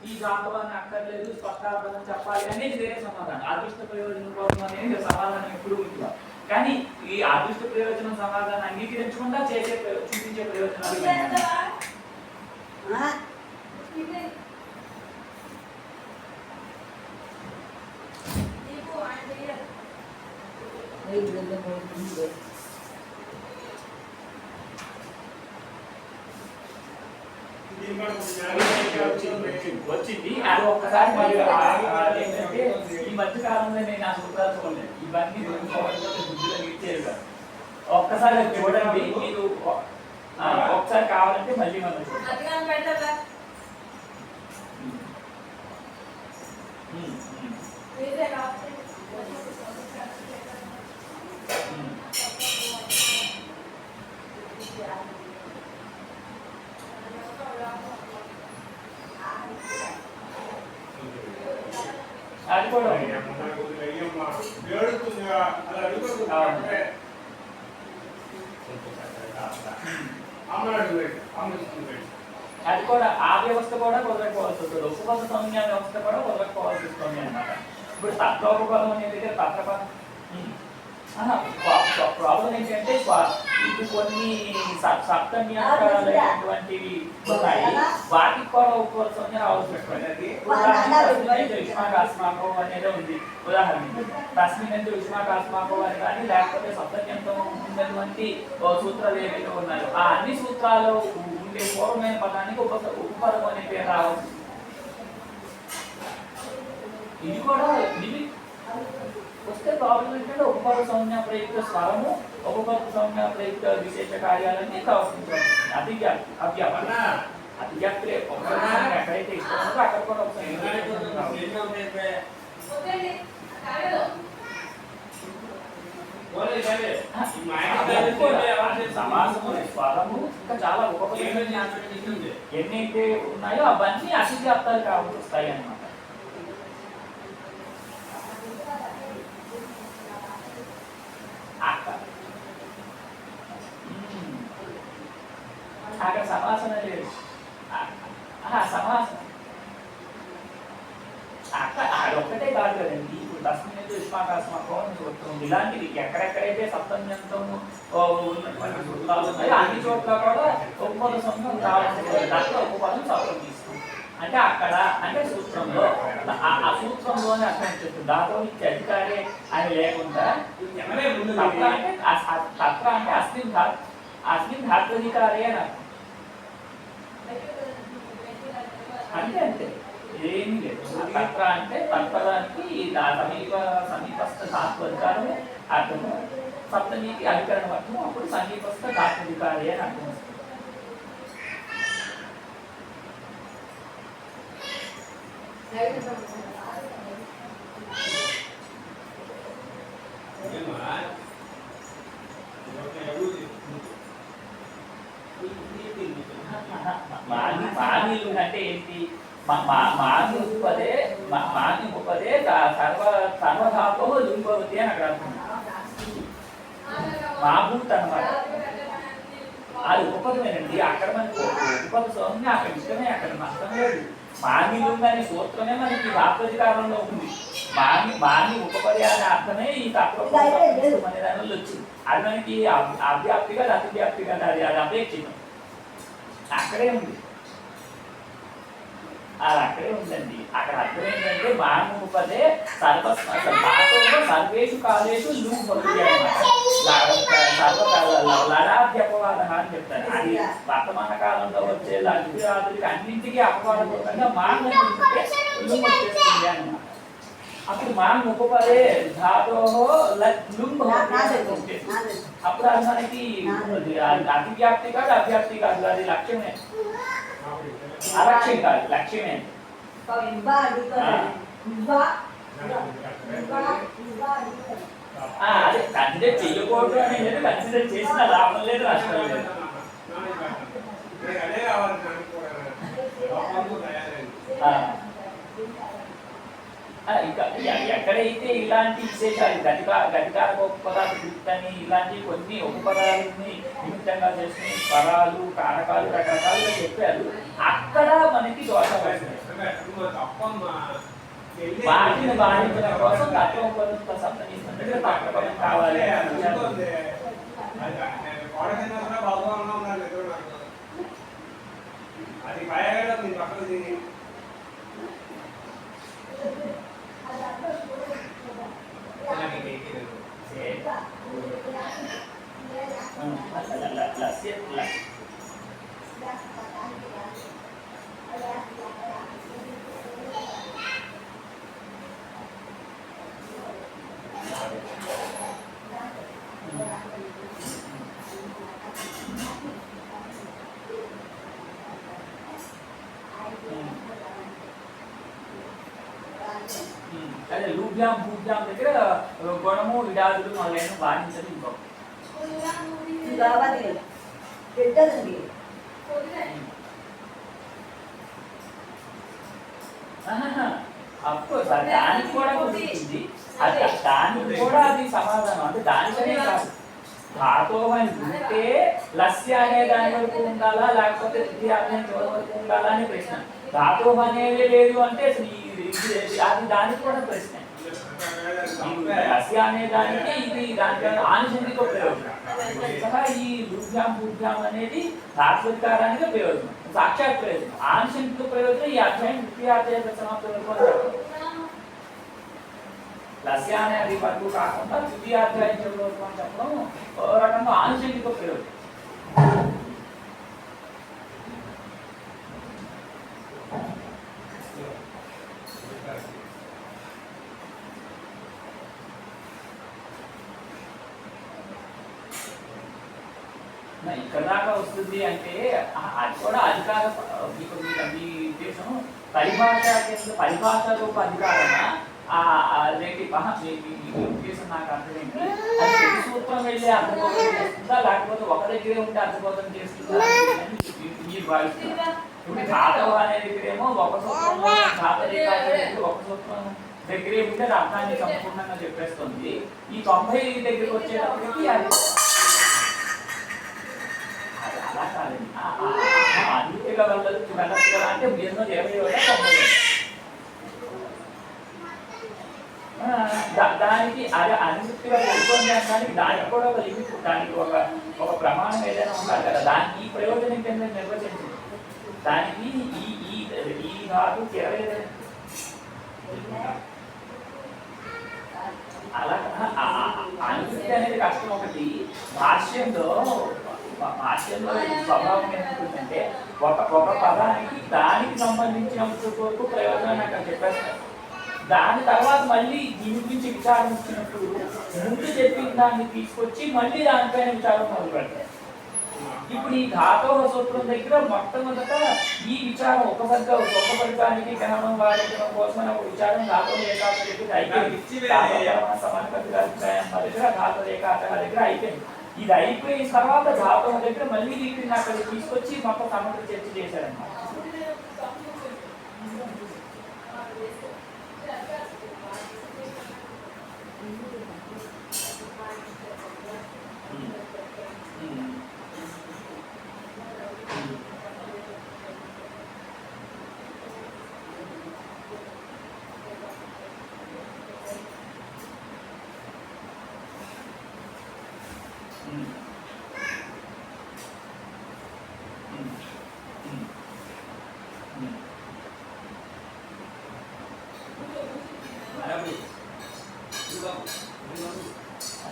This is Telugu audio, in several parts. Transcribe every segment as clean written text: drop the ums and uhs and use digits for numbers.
ఈ జాతవాన్ని అక్కర్లేదు స్పష్టార్థం చెప్పాలి అనేది వేరే సమాధానం. అదృష్ట ప్రయోజనం కోసం అనేది సమాధానం ఎప్పుడు ఉంటుంది. కానీ ఈ అదృష్ట ప్రయోజనం సమాధానం అంగీకరించకుండా చేసే చూపించే ప్రయోజనాలు వచ్చింది. అది ఒక్కసారి మరి ఏంటంటే ఈ మధ్య కాలంలో నేను ఆ సూత్రాలు చూడలేదు. ఇవన్నీ బుద్ధిలో ఇచ్చేది. ఒక్కసారి చూడండి మీరు. ఒకసారి కావాలంటే మళ్ళీ మనం అది కూడా అది కూడా ఆ వ్యవస్థ కూడా వదలకపోవాల్సి వస్తుంది. ఉపపద సంజ్ఞ వ్యవస్థ కూడా వదలకపోవాల్సి వస్తుంది అన్నమాట. ఇప్పుడు తత్వోపపదం అనే దగ్గర తత్వపదం ప్రాబ్లం ఏంటంటే ఇప్పుడు కొన్ని సప్తన్యాకారాలైనటువంటివి ఉన్నాయి. వాటికి కూడా ఉపపద సంజ్ఞ రావాల్సి వస్తుంది. ఉష్మాకాస్మాకో అనేది ఉంది. ఉదాహరణ తస్మిన్ అంటే ఉష్మాకాస్మాకో అని కానీ లేకపోతే సప్తన్యంతో ఉన్నటువంటి సూత్రాలు ఏవైతే ఉన్నాయో ఆ అన్ని సూత్రాలు ఉండే పూర్వమైన పదానికి ఉపపదం అనే పేరు రావచ్చు. ఇది కూడా వస్తే ప్రాబ్లం ఏంటంటే ఉపపద సంజ్ఞ ప్రయుక్త స్వరము ఉపపద సంజ్ఞ ప్రయుక్త విశేష కార్యాలన్నీ ప్రవర్తించాలి. అతివ్యాప్తి ఎక్కడైతే ఇష్టం ఉందో అక్కడ కూడా సమాసము స్వరము ఇంకా చాలా ఉపపదం ఎన్నైతే ఉన్నాయో అవన్నీ అతివ్యాప్తాలు కావాల్సి వస్తాయి అన్నమాట. అక్కడ సమాసన లేదు. సమాసనం అక్కడ అదొక్కటే కాదు కదండి. ఇప్పుడు తస్మిన్ ఉష్మాకాస్మాకో అని చూస్తుంది. ఇలాంటివి ఎక్కడెక్కడైతే సప్తమ్యంతో ఉన్నటువంటి సూత్రాలు ఉన్నాయో అన్ని చోట్ల కూడా ఉపపద సంఘం రావాల్సింది. దాంట్లో ఉపపదం సప్తం తీసుకుంది అంటే అక్కడ అంటే సూత్రంలో ఆ సూత్రంలోనే అర్థం చెప్తుంది. దాంతో అధికారే అని లేకుండా తత్ర అంటే అస్మిన్ ధాత్వధికారే అని అర్థం. అంటే అంతే ఏమీ లేదు. తత్ర అంటే తత్పదానికి సమీపస్థ ధాత్వధికారము అర్థము, సప్తమికి అధికరణ అర్థము, అప్పుడు సమీపస్థ ధాత్వధికారే అని అర్థం వస్తుంది. మానీలు అంటే ఏంటి? మాని ఉపదే సర్వధాతో లింగవతి అని అక్కడ అర్థం. మాభూత్ అన్నమాట. అది ఉపపదమేనండి. అక్కడ మనకి ఉపపద సంజ్ఞ అక్కడ ఇష్టమే, అక్కడ నష్టం లేదు. మానిలుంగ్ అనే సూత్రమే మనకి ధాత్వధికారంలో ఉంది. మాని ఉపపది అనే అర్థమే ఈ తత్వ అనే దానిలో వచ్చింది. అది మనకి అవ్యాప్తిగా అతివ్యాప్తిగా అది అపేక్షితం. అక్కడే ఉంది, అది అక్కడే ఉందండి. అక్కడ అర్థం ఏంటంటే మానవుపదే సర్వేషు కాలేషు లూప్ లడాభ్యపవాద అని చెప్తారు. అది వర్తమాన కాలంలో వచ్చే లఘురాదులకి అన్నింటికీ అపవాదపూర్వకంగా మానవుడు లూప్ వచ్చేస్తుంది అన్నమాట. అప్పుడు మానవ ఉపపదే ధాతో లూప్ అప్పుడు అది మనకి అతివ్యాప్తి కాదు అవ్యాప్తి కాదు, అది లక్ష్యమే. అలక్ష్యం కాదు, లక్ష్యమే. అదే కన్సిడర్ చెయ్యకూడదు అనేది కన్సిడర్ చేసిన లాభం లేదు, నష్టం లేదు. ఇంకా ఎక్కడైతే ఇలాంటి విశేషాలు గతికారక ఉపపదాలు కృప్తని ఇలాంటి కొన్ని ఉపపదాలని నిమిత్తంగా చేసుకుని పదాలు కారకాలు రకరకాలుగా చెప్పారు. అక్కడ మనకి దోషం వాటిని బాధించడం కోసం తత్వోపనిషత్త సప్తమిస్తుంటే తత్వపదం కావాలి. అది భయగడం మీ పక్కన అదే లూభ్యాం భూభ్యాం దగ్గర గుణము విడాదులు మొదలైన బాధించదు. ఇంకొక అఫ్కోర్స్ దానికి కూడా కుదురుతుంది. దానికి కూడా అది సమాధానం. అంటే దానికనే కాదు, ధాతోహం ఉంటే లస్య అనే దాని వరకు ఉండాలా లేకపోతే ద్వితీయాధ్యాయం చివరి వరకు ఉండాలా అని ప్రశ్న. ధాతోహం అనేది లేదు అంటే అది దానికి కూడా ప్రశ్న. లస్య అనే దానికి ఇది దానికి ఆనుషంగిక ప్రయోజనం. ఈ లూభ్యాం భూభ్యాం అనేది ధాత్వికారానికి ప్రయోజనం, సాక్షాత్ ప్రయోజనం. ఆనుషంగిక ప్రయోజనం ఈ అధ్యాయం ద్వితీయాధ్యాయ సమాప్తి వరకు. లస్య అనేది వరకు కాకుండా ద్వితీయాధ్యాయం చివరి వరకు అని చెప్పడం ఒక రకంగా ఆనుషంగిక ప్రయోజనం. ఇక్కడ దాకా వస్తుంది అంటే అది కూడా అధికార మీ ఉద్దేశం పరిభాష రూప అధికారమా అదేంటి ఉద్దేశం నాకు అర్థమేంటి? అది ప్రతి సూత్రం వెళ్ళి అర్థబోధన చేస్తుందా లేకపోతే ఒక దగ్గరే ఉంటే అర్థబోధన చేస్తుందా అని మీరు భావిస్తున్నారు. ఇప్పుడు ధాతవ అనే దగ్గరేమో ఒక సూత్రంలో ఒక సూత్రం దగ్గరే ఉంటే అర్థాన్ని సంపూర్ణంగా చెప్పేస్తుంది. ఈ 90 దగ్గరికి వచ్చేటప్పటికి అది అలా కాదండి. అన్నిటిగా వెళ్ళచ్చు కదా అంటే 2020 దానికి అది అనుమతిగా పెట్టుకోవడానికి దానికి కూడా ఒక లిమిట్, దానికి ఒక ప్రమాణం ఏదైనా ఉండాలి కదా. దానికి ఈ ప్రయోజనం కింద నిర్వచించింది. దానికి ఈ ధాతు 20 అలా అనుమతి అనేది కష్టం. ఒకటి భాష్యంలో స్వభావం ఏంటంటే ఒక పదానికి దానికి సంబంధించినంత వరకు ప్రయోజనం అక్కడ చెప్పేస్తారు. దాని తర్వాత మళ్ళీ దీని గురించి విచారం ఇచ్చినప్పుడు ముందు చెప్పిన దాన్ని తీసుకొచ్చి మళ్ళీ దానిపైన విచారం మొదలు పెడతారు. ఇప్పుడు ఈ ధాతోహ సూత్రం దగ్గర మొట్టమొదట ఈ విచారం ఒక వర్గానికి కనడం వాడించడం కోసమైన ఒక విచారం ధాతోహ ఏకాగ్ర దగ్గర అయిపోయింది. ధాతు ఏకాగ్ర దగ్గర అయిపోయింది. ఇది అయిపోయిన తర్వాత ధాతోహ దగ్గర మళ్ళీ వీటిని అక్కడ తీసుకొచ్చి మొత్తం సమగ్ర చర్చ చేశారన్నమాట.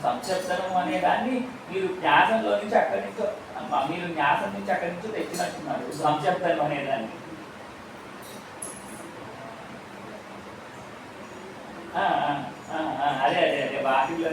సంక్షిప్తనం అనే దాన్ని మీరు న్యాసంలో నుంచి అక్కడి నుంచో న్యాసం నుంచి అక్కడి నుంచో తెచ్చినట్టున్నారు. సంక్షిప్తనం అనే దాన్ని అదే అదే అదే వాటిలో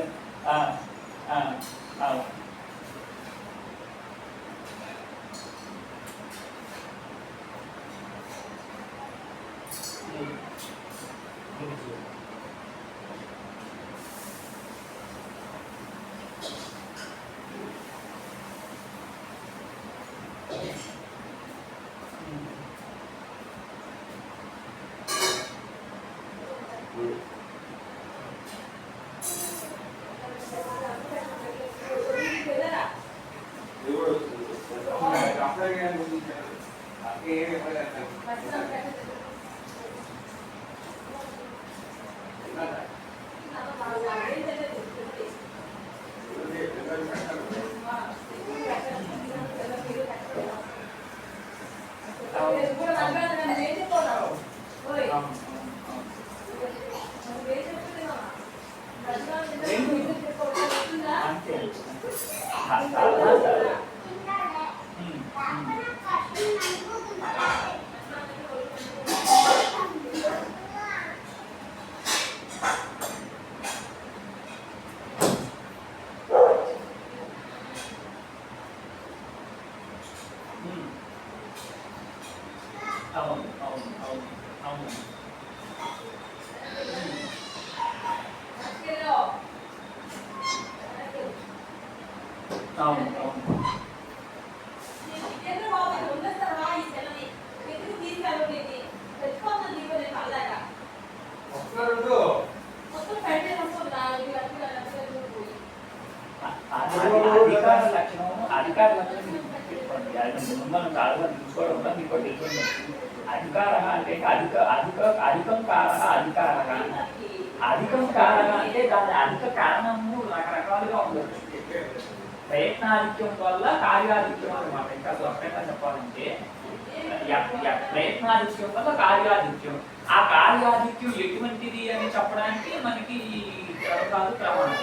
అంటే అధికం కారణ అధికారక. అధికం కారణ అంటే దాని అధిక కారణము రకరకాలుగా ఉండొచ్చు. ప్రయత్నాధిక్యం వల్ల కార్యాధిక్యం అన్నమాట. ఇంకా స్పష్టంగా చెప్పాలంటే ప్రయత్నాధిక్యం వల్ల కార్యాధిక్యం. ఆ కార్యాధిక్యం ఎటువంటిది అని చెప్పడానికి మనకి కాదు ప్రమాణం.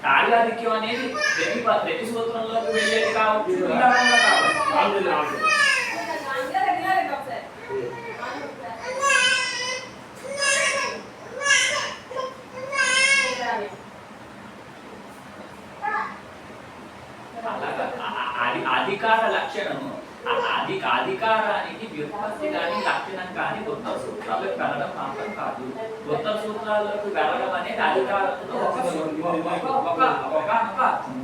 కార్యాధిక్యం అనేది ప్రతి సూత్రంలోకి వెళ్ళేది కావచ్చు, ఉదాహరణ కావచ్చు. అధికార లక్షణం అధికారానికి వ్యుత్పత్తి కానీ లక్షణం కానీ ఉత్తర సూత్రాలకు వెళ్ళడం మాత్రం కాదు. ఉత్తర సూత్రాలకు వెళ్ళడం అనేది అధికారంలో ఒక అర్థం.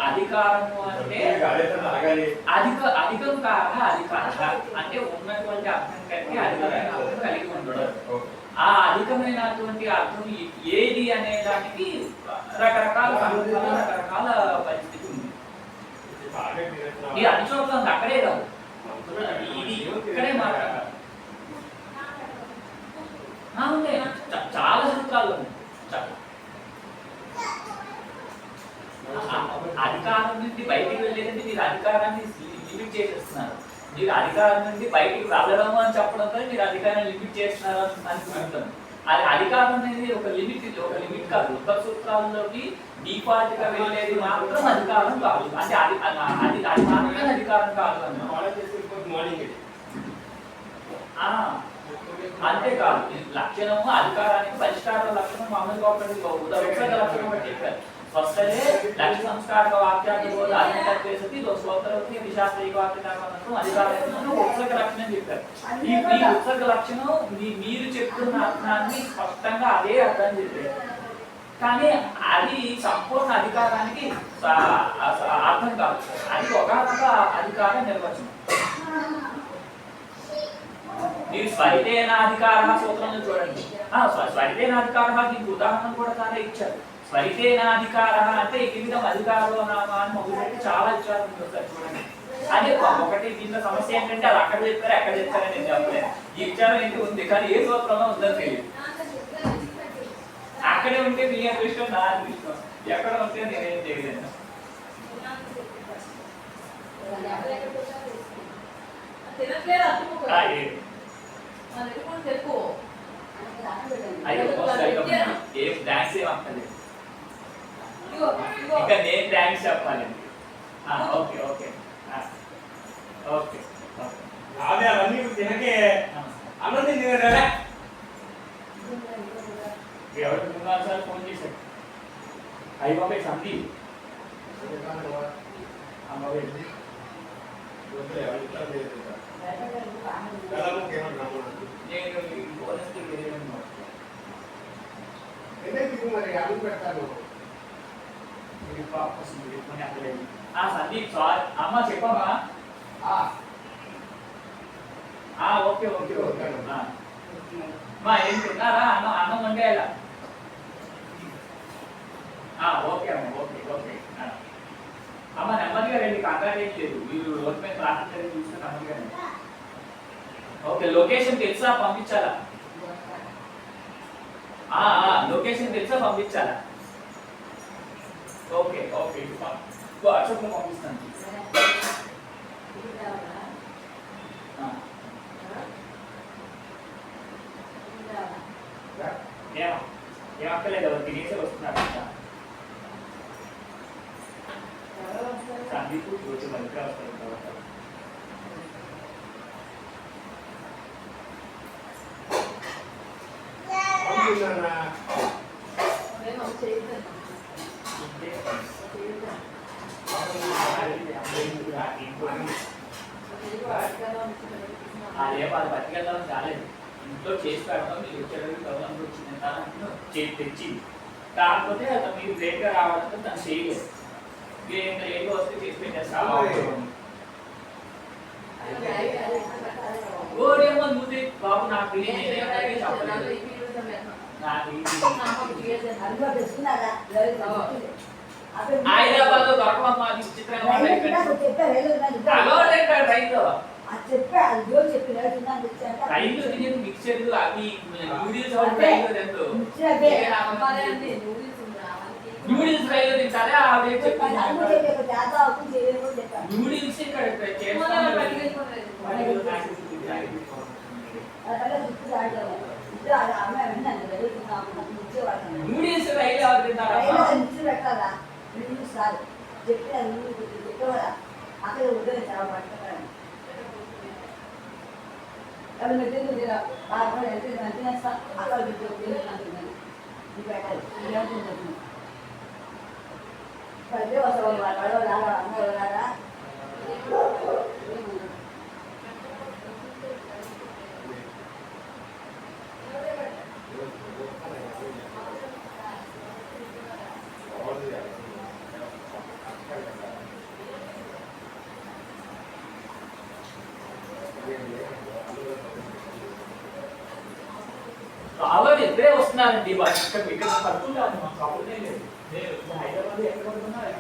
అధికారము అంటే అధికం కారణ అధికార అంటే ఉన్నటువంటి అర్థం కంటే అధికమైన అర్థం కలిగి ఉండడం. ఆ అధికమైనటువంటి అర్థం ఏది అనే దానికి రకరకాల రకరకాల పరిస్థితి ఉంది. ఇది అన్ని చోట్ల ఉంది, అక్కడే కాదు, ఇది ఇక్కడే మాట్లాడాలి. చాలా సూత్రాలు ఉన్నాయి. అధికారం నుండి బయటికి వెళ్ళేదంటే మీరు అధికారాన్ని లిమిట్ చేసేస్తున్నారు. మీరు అధికారం నుండి బయటికి వెళ్ళడము అని చెప్పడంతో మీరు అధికారాన్ని లిమిట్ చేస్తున్నారు అనుకుంటాను. అది అధికారం అనేది ఒక లిమిట్ కాదు. ఉత్తర సూత్రాల్లోకి డిఫాల్ట్ గా వెళ్ళేది మాత్రం అధికారం కాదు. అంటే అది మాత్రమే అధికారం కాదు అంతేకాదు. లక్షణము అధికారానికి పరిష్కార లక్షణం మామూలుగా ఉపసర్గ లక్షణం బట్టి చెప్పారు. స్పష్టలే లక్ష్య సంస్కారక వాక్యాన్ని కూడా అధికరిస్తుంది. స్వతంత్రవతి విశాస్త్రీయ వాక్యం అధికారం ఉపసర్గ లక్షణం చెప్పారు. ఈ ఉపసర్గ లక్షణం మీరు చెప్తున్న అర్థాన్ని స్పష్టంగా అదే అర్థం చెప్పారు. కానీ అది సంపూర్ణ అధికారానికి అర్థం కాదు. అది ఒక అధికార నిర్వచనం. మీరు స్వరితేనాధికార సూత్రంలో చూడండి. స్వరితేనాధికార దీనికి ఉదాహరణ కూడా చాలా ఇచ్చారు. స్వరితేనాధికార అంటే ఈ విధం అధికారంలో నామా అని మొదలుపెట్టి చాలా ఇచ్చారు. చూడండి, అదే ఒకటి దీంట్లో సమస్య ఏంటంటే అది అక్కడ చెప్పారు ఎక్కడ చెప్పారని నేను చెప్పలేదు. ఈ విచారం ఏంటి ఉంది, కానీ ఏ సూత్రంలో ఉందని తెలియదు. అక్కడే ఉంటే మీ అదృష్టం, నా అదృష్టం. ఎక్కడ ఉంటే నేనేం చేయలేను. ఏం థ్యాంక్స్ ఏం అక్కర్లేదు. ఇంకా నేను థ్యాంక్స్ చెప్పాలి. ఓకే ఓకే ఓకే అదే అవన్నీ తినకే అన్నది తినరా. ఎవరికి 3 సార్లు ఫోన్ చేశాడు. అయ్యి బాబాయ్ సంధి సందీప్ సార్ అమ్మ చెప్పమ్మా. ఓకే ఓకే ఓకే మా ఏం తిన్నారా? అన్నం వండేయాలా? ఓకే అమ్మ ఓకే ఓకే అమ్మ నెమ్మదిగా రండి, కంగారు ఏం లేదు. మీరు రోడ్ మీద ట్రాఫిక్ చూస్తే నెమ్మదిగా రండి. ఓకే లొకేషన్ తెలుసా పంపించాలా? లొకేషన్ తెలుసా పంపించాలా? ఓకే ఓకే వాట్సాప్లో పంపిస్తాను. ఏమక్కర్లేదు, ఎవరు తినేసే వస్తున్నారు. సందీప్ రోజు మధ్య వస్తారు. అదే వాళ్ళు బతికెళ్దాం చాలేదు. ఇంట్లో చేసి పెడతాం, మీరు వచ్చేటప్పుడు వచ్చింది తెచ్చి. కాకపోతే అతను మీరు లేట్గా రావడంతో తను చేయలేదు. మీరు ఇంకా లేట్గా వస్తే చేసి పెట్టేస్తాను. ఓడేమో నువ్వు బాబు నాకు చెప్పలేదు. నాకు హైదరాబాద్ దొరకమమ్మా అది విచిత్రంగా ఉంటాయి ఇక్కడ. అలవాటు ఏంటాడు రైలు రైలు తినేది మిక్చర్లు అవి నూడిల్స్ రైలు రెండు నూడిల్స్ రైలు తింటారే ఆవిడ చెప్పింది నూడిల్స్ ఇక్కడ నూడిల్స్ రైలు ఎవరు తింటారమ్మా అక్కడ ఉదయం చాలా పట్టుకుంటాను అక్కడ పదే వస్తాను రాగా అందరూ రాగా రావాలి ఇద్దరే వస్తున్నారండి ఇక్కడ ఇక్కడ పడుకుంటాను మాకు కబుర్నే లేదు హైదరాబాద్ ఎక్కడ పడుతున్నారు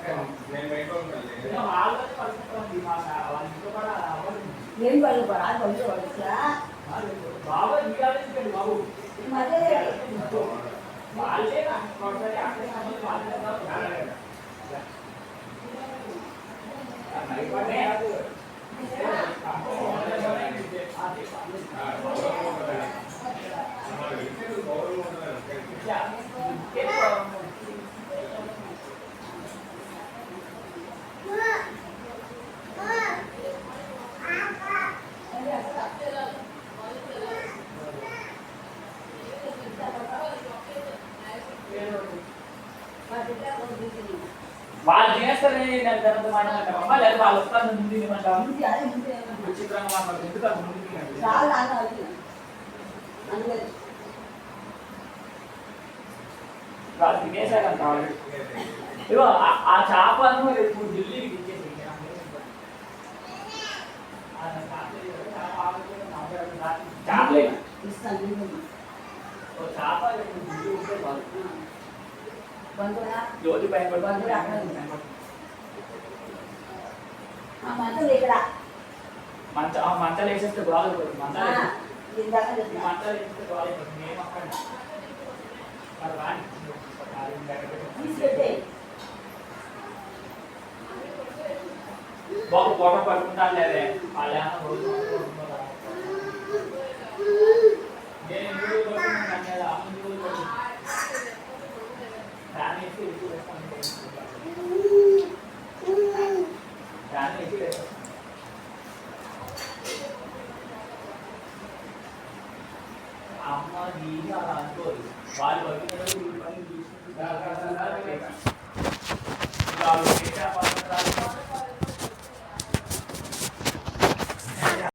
వాళ్ళని పడుకుంటామండి మా వాళ్ళ ఇంట్లో కూడా ఏం పడుకోరా పడుకోవచ్చా బాబా ఇంకాలి బాబు వాళ్ళే వాళ్ళు తినేస్తారని నేను తర్వాత మాట్లాడతామమ్మా లేదా వాళ్ళు వస్తారు ముందు తినమంటాము విచిత్రంగా మాట్లాడుతుంది ఎందుకు ముందు వాళ్ళు తినేసారంట ఇగో ఆ చేపను రేపు ఢిల్లీకి ఇచ్చేసి చేపలే చేప రేపు ఢిల్లీ ఉంటే వాళ్ళు జ్యోతి పైన మంచాలు వేసేస్తే బాగుంటుంది మంచాలు వేసేస్తే బాగుంటుంది మేము అక్కడ బాబు ఫోటో పట్టుకుంటాను లేదే వాళ్ళు అమ్మ నీళ్ళు అలా అనుకోదు వాళ్ళు పని తీసుకుంటారు